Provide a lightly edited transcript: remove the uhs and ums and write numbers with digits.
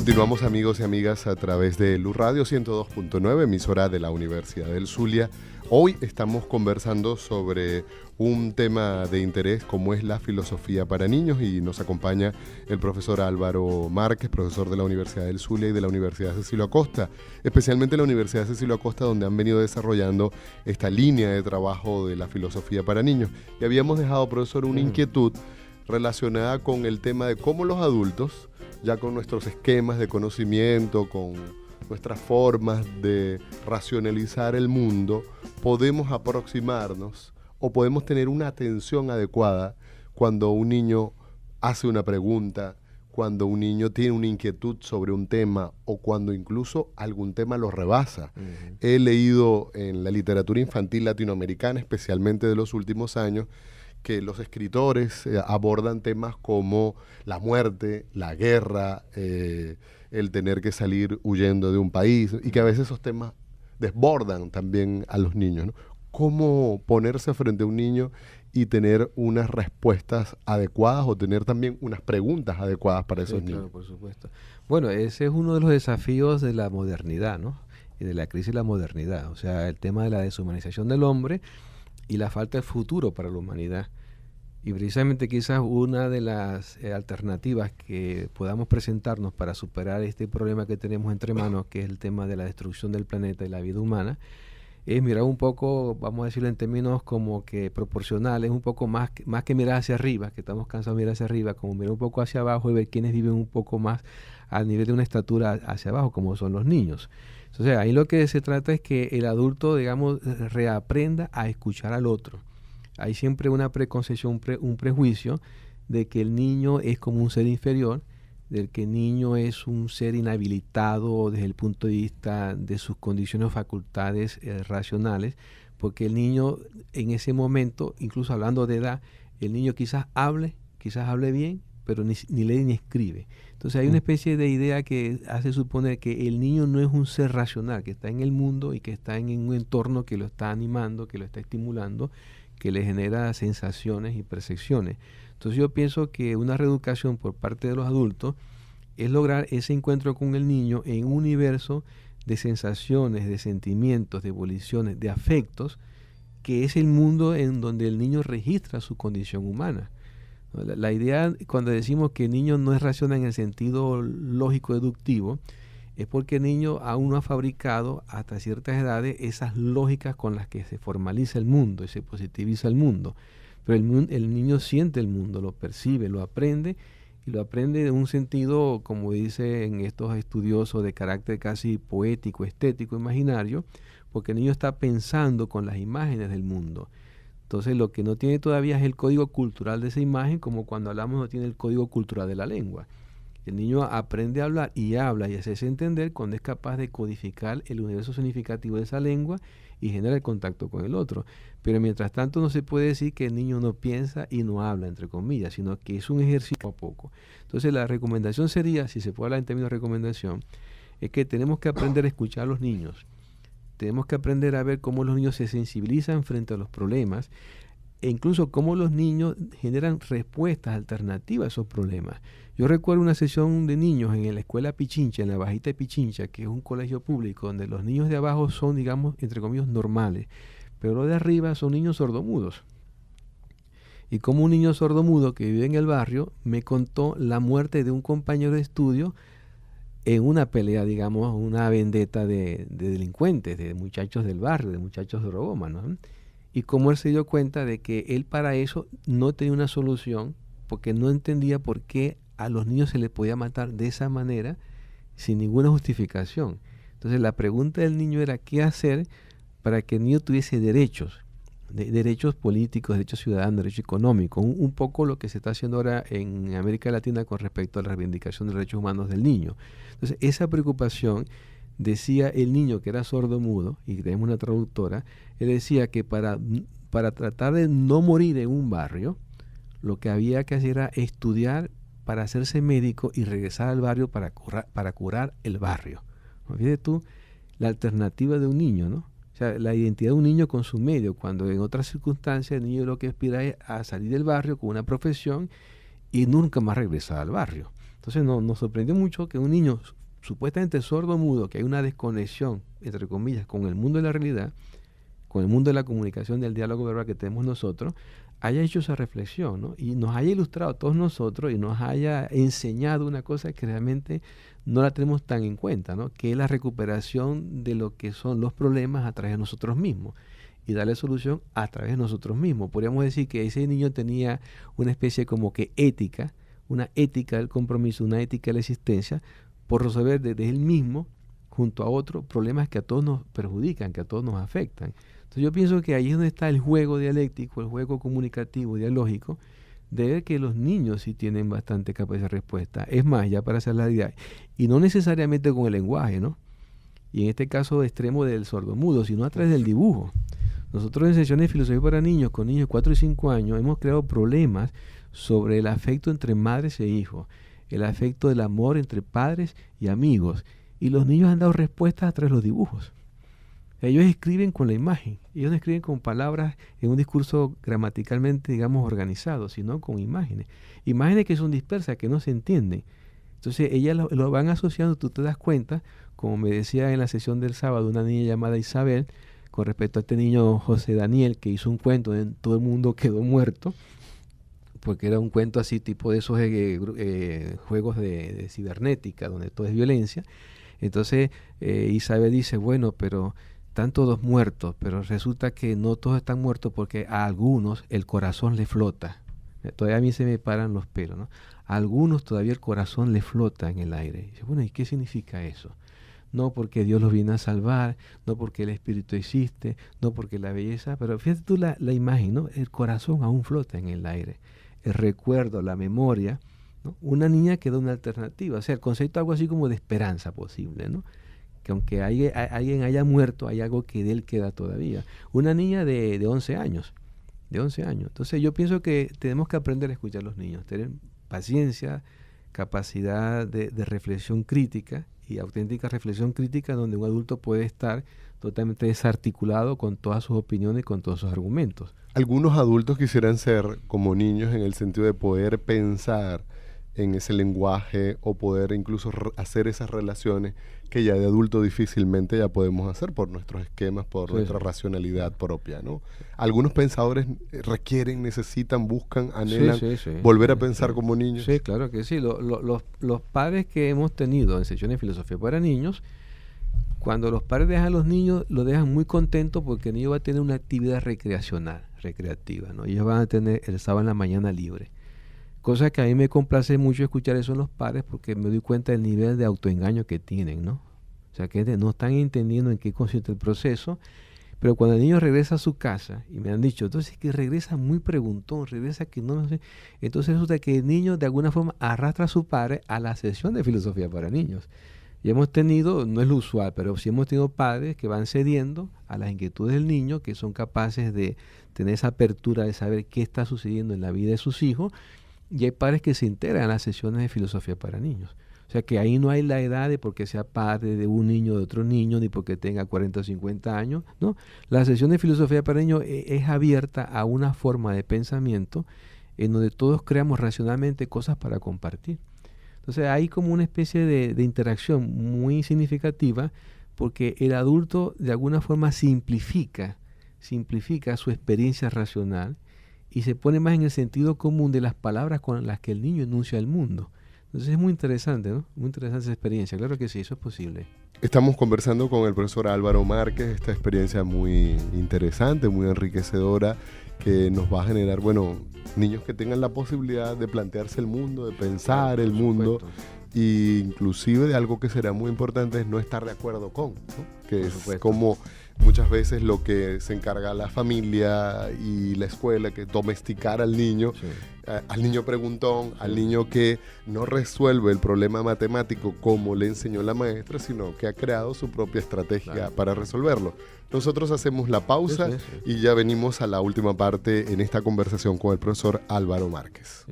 Continuamos, amigos y amigas, a través de Luz Radio 102.9, emisora de la Universidad del Zulia. Hoy estamos conversando sobre un tema de interés como es la filosofía para niños, y nos acompaña el profesor Álvaro Márquez, profesor de la Universidad del Zulia y de la Universidad Cecilio Acosta, especialmente la Universidad Cecilio Acosta, donde han venido desarrollando esta línea de trabajo de la filosofía para niños. Y habíamos dejado, profesor, una inquietud relacionada con el tema de cómo los adultos, ya con nuestros esquemas de conocimiento, con nuestras formas de racionalizar el mundo, podemos aproximarnos o podemos tener una atención adecuada cuando un niño hace una pregunta, cuando un niño tiene una inquietud sobre un tema o cuando incluso algún tema lo rebasa. He leído en la literatura infantil latinoamericana, especialmente de los últimos años, que los escritores abordan temas como la muerte, la guerra, el tener que salir huyendo de un país, y que a veces esos temas desbordan también a los niños, ¿no? ¿Cómo ponerse frente a un niño y tener unas respuestas adecuadas o tener también unas preguntas adecuadas para esos niños? Claro, por supuesto. Bueno, ese es uno de los desafíos de la modernidad, ¿no? Y de la crisis de la modernidad, o sea, el tema de la deshumanización del hombre y la falta de futuro para la humanidad. Y precisamente quizás una de las alternativas que podamos presentarnos para superar este problema que tenemos entre manos, que es el tema de la destrucción del planeta y la vida humana, es mirar un poco, vamos a decirlo en términos como que proporcionales, un poco más que mirar hacia arriba, que estamos cansados de mirar hacia arriba, como mirar un poco hacia abajo y ver quiénes viven un poco más al nivel de una estatura hacia abajo, como son los niños. Entonces, ahí lo que se trata es que el adulto, digamos, reaprenda a escuchar al otro. Hay siempre una preconcepción, un prejuicio de que el niño es como un ser inferior, del que el niño es un ser inhabilitado desde el punto de vista de sus condiciones o facultades racionales, porque el niño en ese momento, incluso hablando de edad, el niño quizás hable bien, pero ni lee ni escribe. Entonces hay una especie de idea que hace suponer que el niño no es un ser racional, que está en el mundo y que está en un entorno que lo está animando, que lo está estimulando, que le genera sensaciones y percepciones. Entonces yo pienso que una reeducación por parte de los adultos es lograr ese encuentro con el niño en un universo de sensaciones, de sentimientos, de voliciones, de afectos, que es el mundo en donde el niño registra su condición humana. La idea, cuando decimos que el niño no es racional en el sentido lógico-deductivo, es porque el niño aún no ha fabricado hasta ciertas edades esas lógicas con las que se formaliza el mundo y se positiviza el mundo. Pero el niño siente el mundo, lo percibe, lo aprende, y lo aprende de un sentido, como dicen estos estudiosos, de carácter casi poético, estético, imaginario, porque el niño está pensando con las imágenes del mundo. Entonces lo que no tiene todavía es el código cultural de esa imagen, como cuando hablamos no tiene el código cultural de la lengua. El niño aprende a hablar y habla y hacerse entender cuando es capaz de codificar el universo significativo de esa lengua y genera el contacto con el otro. Pero mientras tanto no se puede decir que el niño no piensa y no habla, entre comillas, sino que es un ejercicio poco a poco. Entonces la recomendación sería, si se puede hablar en términos de recomendación, es que tenemos que aprender a escuchar a los niños. Tenemos que aprender a ver cómo los niños se sensibilizan frente a los problemas e incluso cómo los niños generan respuestas alternativas a esos problemas. Yo recuerdo una sesión de niños en la escuela Pichincha, en la Bajita de Pichincha, que es un colegio público donde los niños de abajo son, digamos, entre comillas, normales, pero los de arriba son niños sordomudos. Y como un niño sordomudo que vive en el barrio me contó la muerte de un compañero de estudio en una pelea, digamos, una vendetta de delincuentes, de muchachos del barrio, de muchachos drogómanos, ¿no? Y cómo él se dio cuenta de que él para eso no tenía una solución, porque no entendía por qué a los niños se les podía matar de esa manera sin ninguna justificación. Entonces la pregunta del niño era qué hacer para que el niño tuviese derechos, derechos políticos, derechos ciudadanos, derechos económicos, un poco lo que se está haciendo ahora en América Latina con respecto a la reivindicación de derechos humanos del niño. Entonces esa preocupación, decía el niño que era sordo-mudo, y tenemos una traductora, él decía que para tratar de no morir en un barrio, lo que había que hacer era estudiar para hacerse médico y regresar al barrio para curar el barrio. Fíjate tú la alternativa de un niño, ¿no? O sea, la identidad de un niño con su medio, cuando en otras circunstancias el niño lo que aspira es a salir del barrio con una profesión y nunca más regresar al barrio. Entonces nos sorprendió mucho que un niño supuestamente sordo-mudo, que hay una desconexión, entre comillas, con el mundo de la realidad, con el mundo de la comunicación, del diálogo verbal que tenemos nosotros, haya hecho esa reflexión, ¿no? Y nos haya ilustrado a todos nosotros y nos haya enseñado una cosa que realmente no la tenemos tan en cuenta, ¿no? Que es la recuperación de lo que son los problemas a través de nosotros mismos y darle solución a través de nosotros mismos. Podríamos decir que ese niño tenía una especie como que ética, una ética del compromiso, una ética de la existencia, por resolver desde él mismo, junto a otros, problemas que a todos nos perjudican, que a todos nos afectan. Entonces yo pienso que ahí es donde está el juego dialéctico, el juego comunicativo, dialógico, de ver que los niños sí tienen bastante capacidad de respuesta. Es más, ya para hacer la idea, y no necesariamente con el lenguaje, ¿no? Y en este caso extremo del sordomudo, sino a través del dibujo. Nosotros en sesiones de filosofía para niños, con niños de 4 y 5 años, hemos creado problemas sobre el afecto entre madres e hijos, el afecto del amor entre padres y amigos. Y los niños han dado respuestas a través de los dibujos. Ellos escriben con la imagen, ellos no escriben con palabras en un discurso gramaticalmente, digamos, organizado, sino con imágenes. Imágenes que son dispersas, que no se entienden. Entonces ellas lo van asociando, tú te das cuenta, como me decía en la sesión del sábado una niña llamada Isabel, con respecto a este niño José Daniel, que hizo un cuento donde todo el mundo quedó muerto, porque era un cuento así tipo de esos juegos de cibernética, donde todo es violencia. Entonces Isabel dice, bueno, pero están todos muertos, pero resulta que no todos están muertos porque a algunos el corazón le flota. Todavía a mí se me paran los pelos, ¿no? A algunos todavía el corazón le flota en el aire. Y dice, bueno, ¿y qué significa eso? No porque Dios los viene a salvar, no porque el Espíritu existe, no porque la belleza, pero fíjate tú la imagen, ¿no? El corazón aún flota en el aire. El recuerdo, la memoria, ¿no? Una niña que da una alternativa, o sea, el concepto algo así como de esperanza posible, ¿no? Que aunque alguien haya muerto, hay algo que de él queda todavía. Una niña de 11 años, de 11 años. Entonces yo pienso que tenemos que aprender a escuchar a los niños, tener paciencia, capacidad de reflexión crítica y auténtica reflexión crítica donde un adulto puede estar totalmente desarticulado con todas sus opiniones y con todos sus argumentos. Algunos adultos quisieran ser como niños en el sentido de poder pensar en ese lenguaje o poder incluso hacer esas relaciones que ya de adulto difícilmente ya podemos hacer por nuestros esquemas, por nuestra racionalidad propia, ¿no? Algunos pensadores requieren, necesitan, buscan, anhelan volver a pensar como niños. Sí, claro que sí. Los padres que hemos tenido en sesiones de filosofía para niños, cuando los padres dejan a los niños, los dejan muy contentos porque el niño va a tener una actividad recreativa, ¿no? Ellos van a tener el sábado en la mañana libre. Cosa que a mí me complace mucho escuchar eso en los padres porque me doy cuenta del nivel de autoengaño que tienen, ¿no? O sea, que no están entendiendo en qué consiste el proceso, pero cuando el niño regresa a su casa, y me han dicho, entonces que regresa muy preguntón, regresa que no sé, entonces resulta que el niño de alguna forma arrastra a su padre a la sesión de filosofía para niños. Y hemos tenido, no es lo usual, pero sí hemos tenido padres que van cediendo a las inquietudes del niño, que son capaces de tener esa apertura de saber qué está sucediendo en la vida de sus hijos. Y hay padres que se integran a las sesiones de filosofía para niños. O sea que ahí no hay la edad de porque sea padre de un niño, de otro niño, ni porque tenga 40 o 50 años, ¿no? La sesión de filosofía para niños es abierta a una forma de pensamiento en donde todos creamos racionalmente cosas para compartir. Entonces hay como una especie de interacción muy significativa porque el adulto de alguna forma simplifica su experiencia racional y se pone más en el sentido común de las palabras con las que el niño enuncia el mundo. Entonces es muy interesante, ¿no? Muy interesante esa experiencia. Claro que sí, eso es posible. Estamos conversando con el profesor Álvaro Márquez, esta experiencia muy interesante, muy enriquecedora, que nos va a generar, bueno, niños que tengan la posibilidad de plantearse el mundo, de pensar el mundo, e inclusive de algo que será muy importante es no estar de acuerdo con, ¿no? Que es como muchas veces lo que se encarga la familia y la escuela, que domesticar al niño, al niño preguntón, al niño que no resuelve el problema matemático como le enseñó la maestra, sino que ha creado su propia estrategia para resolverlo. Nosotros hacemos la pausa y ya venimos a la última parte en esta conversación con el profesor Álvaro Márquez.